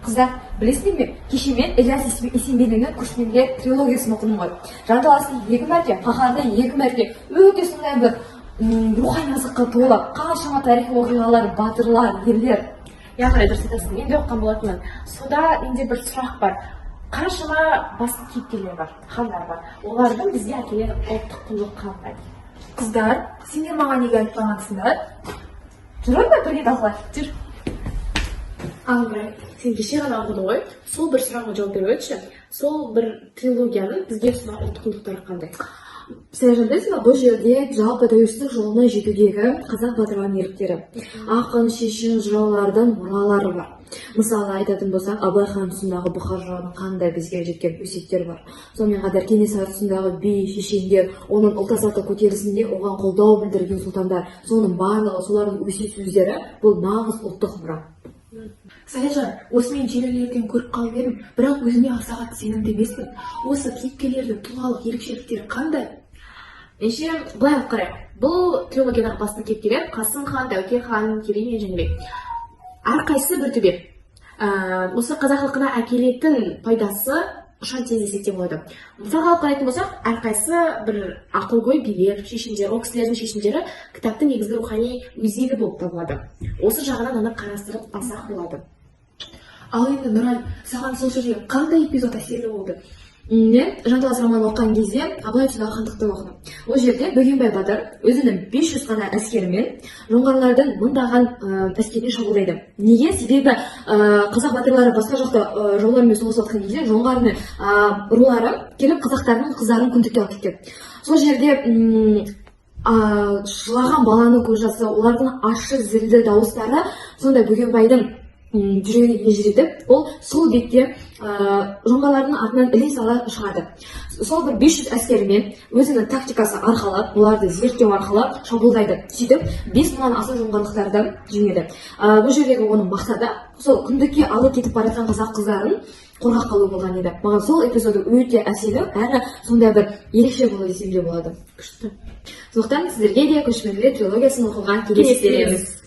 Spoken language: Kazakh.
Қыздар, білесіңдер ме? Кеше мен Ілияс Есенберлиннің көшпенділер трилогиясын оқыдым ғой. Жанталасын 2 мәрте, қаһарды 2 мәрте. Өте сондай бір рухани азыққа толы, қаншама тарихи оқиғалар, батырлар, ерлер. Яғни дұрыс айтасың, мен де оқыған болатынмын. Сода менде бір сұрақ бар. Қаншама басты кейіпкерлер бар, хандар бар. Олардың бізге әкелер ұлттық құндылық қандай? Қыздар, сендер маған неге айтпағансыңдар? Жүріп бе бірге талқылайық? Жүр. Ағымбай, сен кеше ғана оқыдың ғой, сол бір сұрағына жауап беріп өтші. Сол бір трилогияның бізге ұсынған ұлттық құндылықтары қандай? Сен білесің бе, бұл жерде жалпы тәуелсіздік жолына жетудегі қазақ батырларының ерліктері, ақын, шешен, жыраулардың мұралары бар. Мысалы айтатын болсақ, Абылай хан тұсындағы бұхар жырауының қандай бізге жеткен өсиеттері бар. Сонымен қатар Кенесары тұсындағы би, шешендер, оның ұлт азаттық көтерілісінде оған қолдау білдірген сұлтандар, соның барлығы, солардың өсиет сөздері бұл нағыз ұлттық мұра. Саяжан, осы мен желілерден көріп қалып едім, бірақ өзіме аса қатты сенімді емеспін. Осы кейіпкерлердің тұлғалық ерекшеліктері қандай? Менше былай алып қарайық. Бұл трилогиядағы басты кейіпкерлер Қасым хан, Тәуке хан, Керей мен Жәнібек. Әрқайсысы бір төбе. Осы қазақ халқына әкелетін пайдасы ұшан теңіз десек те болады. Мысалға алып қарайтын болсақ, әрқайсысы бір ақылгөй билер, шешімдер, ол кісілердің шешімдері кітаптың негізгі рухани өзегі болып табылады. Осы жағынан оны қарастырып алсақ болады. Ал енді Нұрай, саған сол жерде қандай эпизод әсерлі болды? Мен Жанталас романын оқыған кезде Абылай тұсындағы хандықты оқыдым. Ол жерде Бөгенбай батыр өзінің 500 ғана әскерімен жоңғарлардың мыңдаған әскеріне шабуылдайды. Неге? Себебі қазақ батырлары басқа жақта жаулармен соғысып жатқан кезде жоңғардың рулары келіп қазақтардың қыздарын күндікке алып кеткен. Сол жерде жылаған баланың көз жасы, олардың ащы зілді дауыстары сондай Бөгенбайдың жүрегіне ежіретіп, ол сол бетте жоңғарлардың артынан іле сала шығады. Сол бір 500 әскерімен өзінің тактикасы арқылы, оларды зерттеу арқылы шабуылдайды. Сөйтіп 5000-нан аса жоңғарлықтарды жеңеді. Бұл жердегі оның мақсаты сол күндікке алып кетіп бара жатқан қазақ қыздарын қорғап қалу болған еді. Маған сол эпизоды өте әсерлі, әрі сондай бір ерекше болды десем де болады. Күшті. Сондықтан сіздерге де көшпенділер трилогиясын оқуға кеңес береміз.